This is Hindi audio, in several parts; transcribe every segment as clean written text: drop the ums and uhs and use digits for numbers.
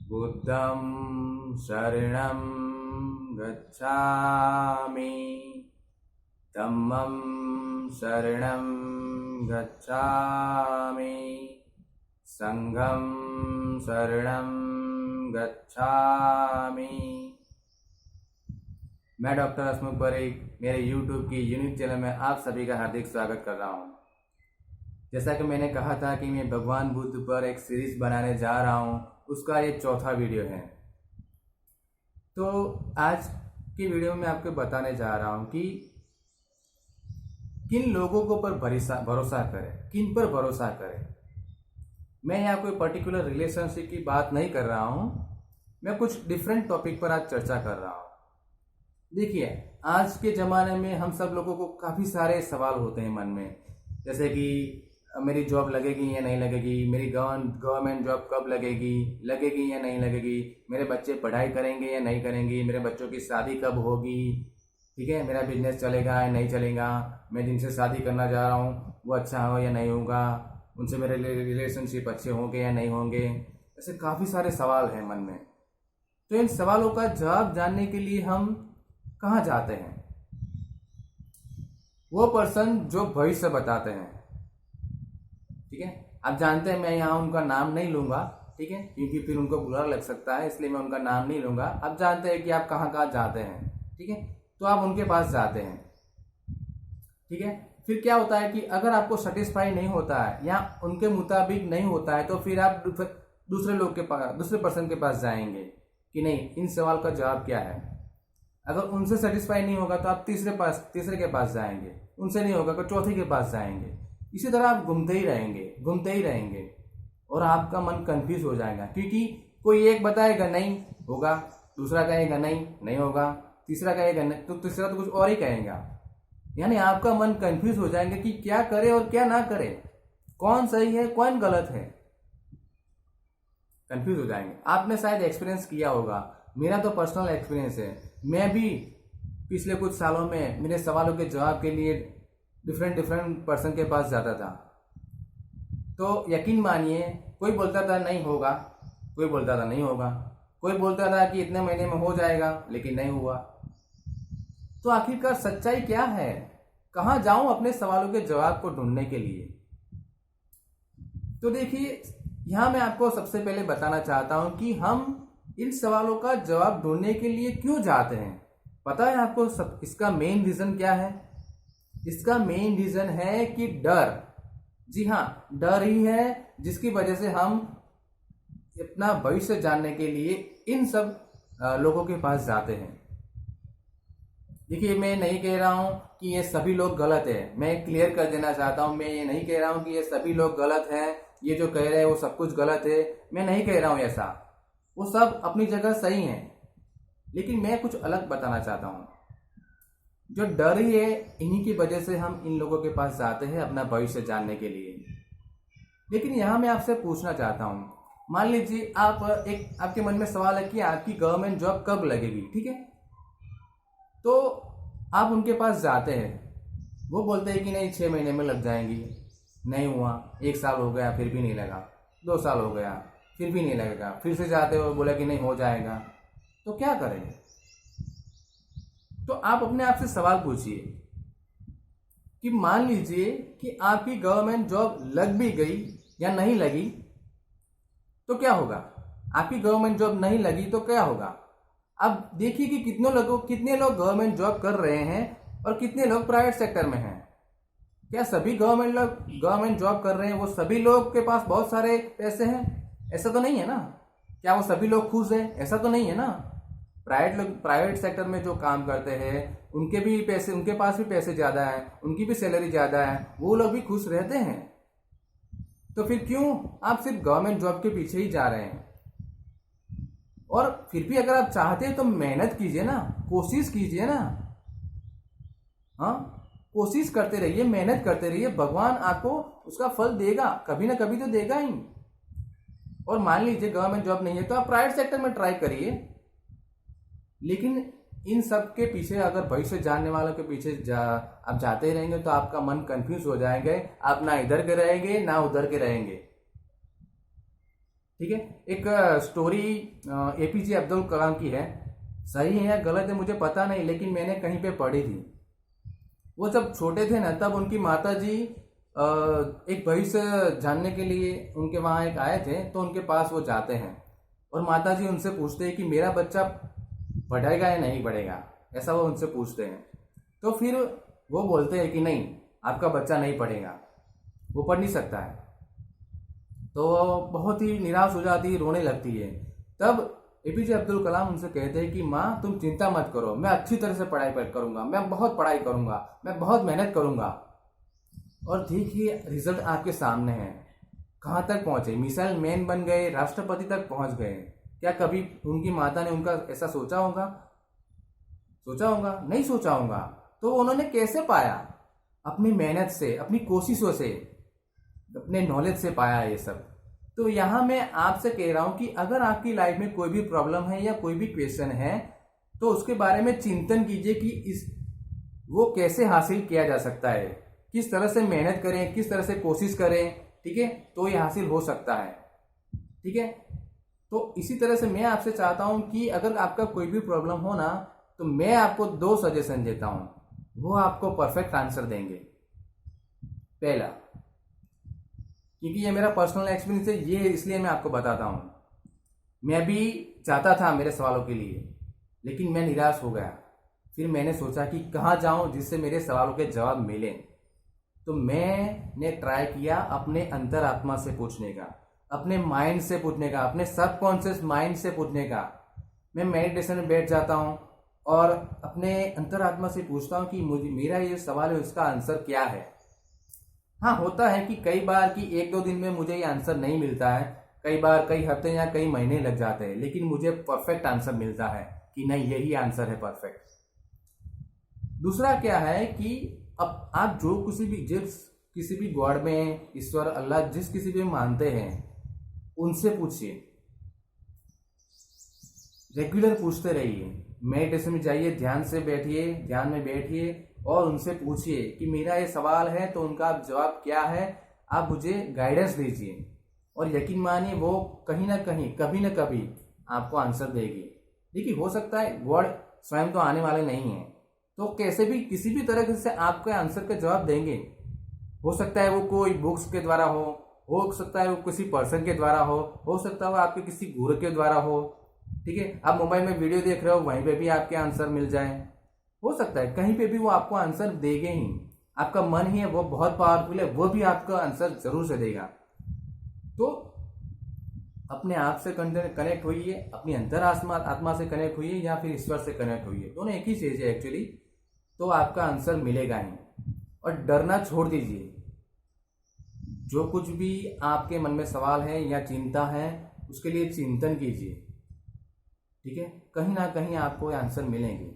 बुद्धं शरणं गच्छामि धम्मं शरणं गच्छामि संघं शरणं गच्छामि। मैं डॉक्टर हसमुख परेख मेरे यूट्यूब की यूनिक चैनल में आप सभी का हार्दिक स्वागत कर रहा हूं। जैसा कि मैंने कहा था कि मैं भगवान बुद्ध पर एक सीरीज बनाने जा रहा हूं, उसका ये चौथा वीडियो है। तो आज की वीडियो में आपको बताने जा रहा हूं कि किन लोगों को पर भरोसा करें, किन पर भरोसा करें। मैं यहाँ कोई पर्टिकुलर रिलेशनशिप की बात नहीं कर रहा हूँ, मैं कुछ डिफरेंट टॉपिक पर आज चर्चा कर रहा हूँ। देखिए, आज के ज़माने में हम सब लोगों को काफ़ी सारे सवाल होते हैं मन में, जैसे कि मेरी जॉब लगेगी या नहीं लगेगी, मेरी गवर्नमेंट जॉब कब लगेगी या नहीं लगेगी, मेरे बच्चे पढ़ाई करेंगे या नहीं करेंगे, मेरे बच्चों की शादी कब होगी, ठीक है, मेरा बिजनेस चलेगा या नहीं चलेगा, मैं जिनसे शादी करना जा रहा हूँ वो अच्छा हो या नहीं होगा, उनसे मेरे रिलेशनशिप अच्छे होंगे या नहीं होंगे। ऐसे काफ़ी सारे सवाल हैं मन में। तो इन सवालों का जवाब जानने के लिए हम कहाँ जाते हैं? वो पर्सन जो भविष्य बताते हैं, ठीक है। आप जानते हैं, मैं यहाँ उनका नाम नहीं लूंगा, ठीक है, क्योंकि फिर उनको बुरा लग सकता है, इसलिए मैं उनका नाम नहीं लूंगा। आप जानते हैं कि आप कहाँ कहाँ जाते हैं, ठीक है। तो आप उनके पास जाते हैं, ठीक है। फिर क्या होता है कि अगर आपको सेटिस्फाई नहीं होता है या उनके मुताबिक नहीं होता है, तो फिर आप दूसरे लोग के पास, दूसरे पर्सन के पास जाएंगे कि नहीं, इन सवाल का जवाब क्या है। अगर उनसे सेटिस्फाई नहीं होगा तो आप तीसरे के पास जाएंगे, उनसे नहीं होगा तो चौथे के पास जाएंगे। इसी तरह आप घूमते ही रहेंगे और आपका मन कंफ्यूज हो जाएगा, क्योंकि कोई एक बताएगा नहीं होगा, दूसरा कहेगा नहीं होगा, तीसरा कहेगा नहीं, तो तीसरा तो कुछ और ही कहेगा। यानी आपका मन कंफ्यूज हो जाएगा कि क्या करे और क्या ना करे, कौन सही है कौन गलत है, कंफ्यूज हो जाएंगे। आपने शायद एक्सपीरियंस किया होगा, मेरा तो पर्सनल एक्सपीरियंस है। मैं भी पिछले कुछ सालों में मेरे सवालों के जवाब के लिए डिफरेंट पर्सन के पास जाता था। तो यकीन मानिए, कोई बोलता था नहीं होगा, कोई बोलता था नहीं होगा, कोई बोलता था कि इतने महीने में हो जाएगा, लेकिन नहीं हुआ। तो आखिरकार सच्चाई क्या है? कहाँ जाऊं अपने सवालों के जवाब को ढूंढने के लिए? तो देखिए, यहाँ मैं आपको सबसे पहले बताना चाहता हूं कि हम इन सवालों का जवाब ढूंढने के लिए क्यों जाते हैं। पता है आपको इसका मेन रीजन क्या है? इसका मेन रीजन है कि डर। जी हाँ, डर ही है जिसकी वजह से हम अपना भविष्य जानने के लिए इन सब लोगों के पास जाते हैं। देखिए, मैं नहीं कह रहा हूं कि ये सभी लोग गलत है, मैं क्लियर कर देना चाहता हूं, मैं ये नहीं कह रहा हूं कि ये सभी लोग गलत हैं, ये जो कह रहे हैं वो सब कुछ गलत है, मैं नहीं कह रहा हूं ऐसा। वो सब अपनी जगह सही हैं, लेकिन मैं कुछ अलग बताना चाहता हूं। जो डर ही है, इन्हीं की वजह से हम इन लोगों के पास जाते हैं अपना भविष्य जानने के लिए। लेकिन यहां मैं आपसे पूछना चाहता हूं, मान लीजिए आपके मन में सवाल है कि आपकी गवर्नमेंट जॉब कब लगेगी, ठीक है। तो आप उनके पास जाते हैं, वो बोलते हैं कि नहीं 6 महीने में लग जाएंगी, नहीं हुआ, 1 साल हो गया फिर भी नहीं लगा, 2 साल हो गया फिर भी नहीं लगेगा, फिर से जाते हो बोला कि नहीं हो जाएगा। तो क्या करें? तो आप अपने आप से सवाल पूछिए कि मान लीजिए कि आपकी गवर्नमेंट जॉब लग भी गई या नहीं लगी, तो क्या होगा? आपकी गवर्नमेंट जॉब नहीं लगी तो क्या होगा? अब देखिए कि कितने लोग गवर्नमेंट जॉब कर रहे हैं और कितने लोग प्राइवेट सेक्टर में हैं। क्या सभी गवर्नमेंट जॉब कर रहे हैं वो सभी लोग के पास बहुत सारे पैसे हैं? ऐसा तो नहीं है ना। क्या वो सभी लोग खुश हैं? ऐसा तो नहीं है ना। प्राइवेट सेक्टर में जो काम करते हैं उनके पास भी पैसे ज्यादा है, उनकी भी सैलरी ज्यादा है, वो लोग भी खुश रहते हैं। तो फिर क्यों आप सिर्फ गवर्नमेंट जॉब के पीछे ही जा रहे हैं? और फिर भी अगर आप चाहते हैं तो मेहनत कीजिए ना, कोशिश कीजिए ना। हाँ, कोशिश करते रहिए, मेहनत करते रहिए, भगवान आपको उसका फल देगा, कभी ना कभी तो देगा ही। और मान लीजिए गवर्नमेंट जॉब नहीं है तो आप प्राइवेट सेक्टर में ट्राई करिए। लेकिन इन सब के पीछे, अगर भविष्य जानने वालों के पीछे आप जाते रहेंगे तो आपका मन कंफ्यूज हो जाएंगे, आप ना इधर के रहेंगे ना उधर के रहेंगे, ठीक है। एक स्टोरी एपीजे अब्दुल कलाम की है, सही है या गलत है मुझे पता नहीं, लेकिन मैंने कहीं पे पढ़ी थी। वो जब छोटे थे ना, तब उनकी माता जी एक भविष्य जानने के लिए उनके वहाँ एक आए थे, तो उनके पास वो जाते हैं और माता जी उनसे पूछते हैं कि मेरा बच्चा पढ़ेगा या नहीं पढ़ेगा, ऐसा वो उनसे पूछते हैं। तो फिर वो बोलते हैं कि नहीं, आपका बच्चा नहीं पढ़ेगा, वो पढ़ नहीं सकता है। तो बहुत ही निराश हो जाती है, रोने लगती है। तब एपीजे अब्दुल कलाम उनसे कहते हैं कि माँ तुम चिंता मत करो, मैं अच्छी तरह से पढ़ाई करूंगा, मैं बहुत पढ़ाई करूंगा, मैं बहुत मेहनत करूंगा। और देखिए रिजल्ट आपके सामने है, कहाँ तक पहुंचे, मिसाइल मैन बन गए, राष्ट्रपति तक पहुंच गए। क्या कभी उनकी माता ने उनका ऐसा सोचा होगा? नहीं सोचा होगा। तो उन्होंने कैसे पाया? अपनी मेहनत से, अपनी कोशिशों से, अपने नॉलेज से पाया ये सब। तो यहाँ मैं आपसे कह रहा हूं कि अगर आपकी लाइफ में कोई भी प्रॉब्लम है या कोई भी क्वेश्चन है, तो उसके बारे में चिंतन कीजिए कि वो कैसे हासिल किया जा सकता है, किस तरह से मेहनत करें, किस तरह से कोशिश करें, ठीक है, तो ये हासिल हो सकता है। ठीक है, तो इसी तरह से मैं आपसे चाहता हूं कि अगर आपका कोई भी प्रॉब्लम हो ना, तो मैं आपको 2 सजेशन देता हूं, वो आपको परफेक्ट आंसर देंगे। पहला, क्योंकि ये मेरा पर्सनल एक्सपीरियंस है, ये इसलिए मैं आपको बताता हूं। मैं भी चाहता था मेरे सवालों के लिए, लेकिन मैं निराश हो गया। फिर मैंने सोचा कि कहाँ जाऊं जिससे मेरे सवालों के जवाब मिले। तो मैंने ट्राई किया अपने अंतरात्मा से पूछने का, अपने माइंड से पूछने का, अपने सबकॉन्शियस माइंड से पूछने का। मैं मेडिटेशन में बैठ जाता हूं और अपने अंतरात्मा से पूछता हूं कि मुझे मेरा ये सवाल है, इसका आंसर क्या है। हाँ, होता है कि कई बार कि 1-2 दिन में मुझे ये आंसर नहीं मिलता है, कई बार कई हफ्ते या कई महीने लग जाते हैं, लेकिन मुझे परफेक्ट आंसर मिलता है कि नहीं, यही आंसर है परफेक्ट। दूसरा क्या है कि अब आप जो किसी भी गॉड में, ईश्वर, अल्लाह, जिस किसी भी मानते हैं, उनसे पूछिए, रेगुलर पूछते रहिए। मेडिटेशन में जाइए, ध्यान में बैठिए और उनसे पूछिए कि मेरा ये सवाल है, तो उनका जवाब क्या है, आप मुझे गाइडेंस दीजिए। और यकीन मानिए वो कहीं ना कहीं, कभी ना कभी आपको आंसर देगी। देखिए, हो सकता है गॉड स्वयं तो आने वाले नहीं है, तो कैसे भी किसी भी तरह से आपके आंसर का जवाब देंगे। हो सकता है वो कोई बुक्स के द्वारा हो सकता है वो किसी पर्सन के द्वारा हो सकता है वो आपके किसी गुरु के द्वारा हो। ठीक है, आप मोबाइल में वीडियो देख रहे हो, वहीं पे भी आपके आंसर मिल जाए। हो सकता है कहीं पे भी वो आपको आंसर देंगे ही। आपका मन ही है, वो बहुत पावरफुल है, वो भी आपका आंसर जरूर से देगा। तो अपने आप से कनेक्ट होइए, अपनी आत्मा से कनेक्ट होइए या फिर ईश्वर से कनेक्ट होइए, दोनों एक ही चीज है एक्चुअली। तो आपका आंसर मिलेगा ही। और डरना छोड़ दीजिए। जो कुछ भी आपके मन में सवाल है या चिंता है, उसके लिए चिंतन कीजिए। ठीक है, कहीं ना कहीं आपको आंसर मिलेंगे।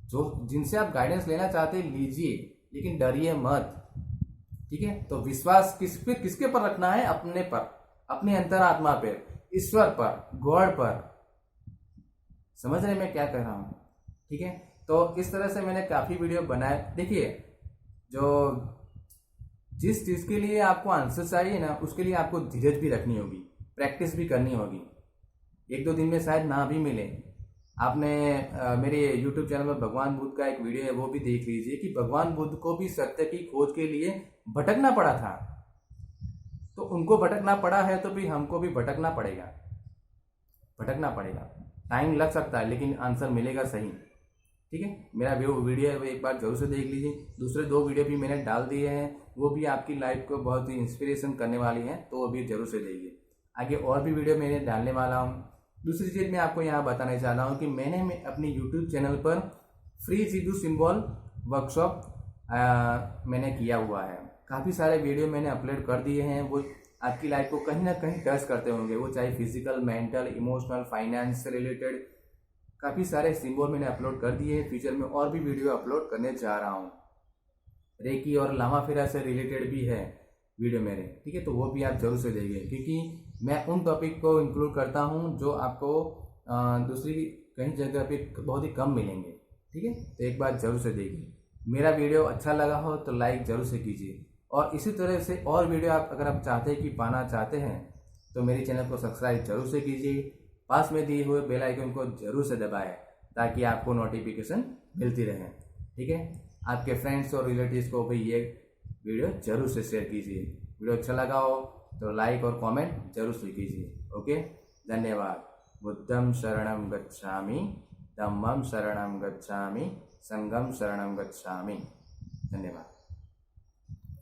जो जिनसे आप गाइडेंस लेना चाहते हैं लीजिए, लेकिन डरिए मत। ठीक है, तो विश्वास किसके पर रखना है? अपने पर, अपने अंतरात्मा पर, ईश्वर पर, गॉड पर। समझ रहे मैं क्या कह रहा हूं? ठीक है, तो इस तरह से मैंने काफी वीडियो बनाए। देखिए, जो जिस चीज के लिए आपको आंसर चाहिए ना, उसके लिए आपको धीरज भी रखनी होगी, प्रैक्टिस भी करनी होगी। 1-2 दिन में शायद ना भी मिले। आपने मेरे YouTube चैनल में भगवान बुद्ध का एक वीडियो है, वो भी देख लीजिए कि भगवान बुद्ध को भी सत्य की खोज के लिए भटकना पड़ा था। तो उनको भटकना पड़ा है, तो भी हमको भी भटकना पड़ेगा। टाइम लग सकता है, लेकिन आंसर मिलेगा सही। ठीक है, मेरा वीडियो है वो एक बार जरूर से देख लीजिए। दूसरे 2 वीडियो भी मैंने डाल दिए हैं, वो भी आपकी लाइफ को बहुत ही इंस्पिरेशन करने वाली हैं, तो वो भी जरूर से देखिए। आगे और भी वीडियो मैंने डालने वाला हूँ। दूसरी चीज़ मैं आपको यहाँ बताना चाह रहा हूँ कि मैंने अपने यूट्यूब चैनल पर फ्री सिद्धू सिंबल वर्कशॉप मैंने किया हुआ है। काफ़ी सारे वीडियो मैंने अपलोड कर दिए हैं, वो आपकी लाइफ को कहीं ना कहीं टच करते होंगे, वो चाहे फिजिकल, मेंटल, इमोशनल, फाइनेंस से रिलेटेड। काफ़ी सारे सिंबल मैंने अपलोड कर दिए हैं। फ्यूचर में और भी वीडियो अपलोड करने जा रहा हूँ। रेकी और लामा फेरा से रिलेटेड भी है वीडियो मेरे। ठीक है, तो वो भी आप जरूर से देखिए, क्योंकि मैं उन टॉपिक को इंक्लूड करता हूँ जो आपको दूसरी कहीं जगह पे बहुत ही कम मिलेंगे। ठीक है, तो एक बार जरूर से देखिए। मेरा वीडियो अच्छा लगा हो तो लाइक जरूर से कीजिए, और इसी तरह से और वीडियो आप अगर आप चाहते हैं कि पाना चाहते हैं, तो मेरे चैनल को सब्सक्राइब जरूर से कीजिए, पास में दिए हुए बेल आइकन को जरूर से दबाएं ताकि आपको नोटिफिकेशन मिलती रहे। ठीक है, आपके फ्रेंड्स और रिलेटिव्स को भी ये वीडियो जरूर से शेयर कीजिए। वीडियो अच्छा लगा हो तो लाइक और कमेंट जरूर से कीजिए। ओके, धन्यवाद। बुद्धं शरणं गच्छामि, धम्मं शरणं गच्छामि, संघं शरणं गच्छामि। धन्यवाद।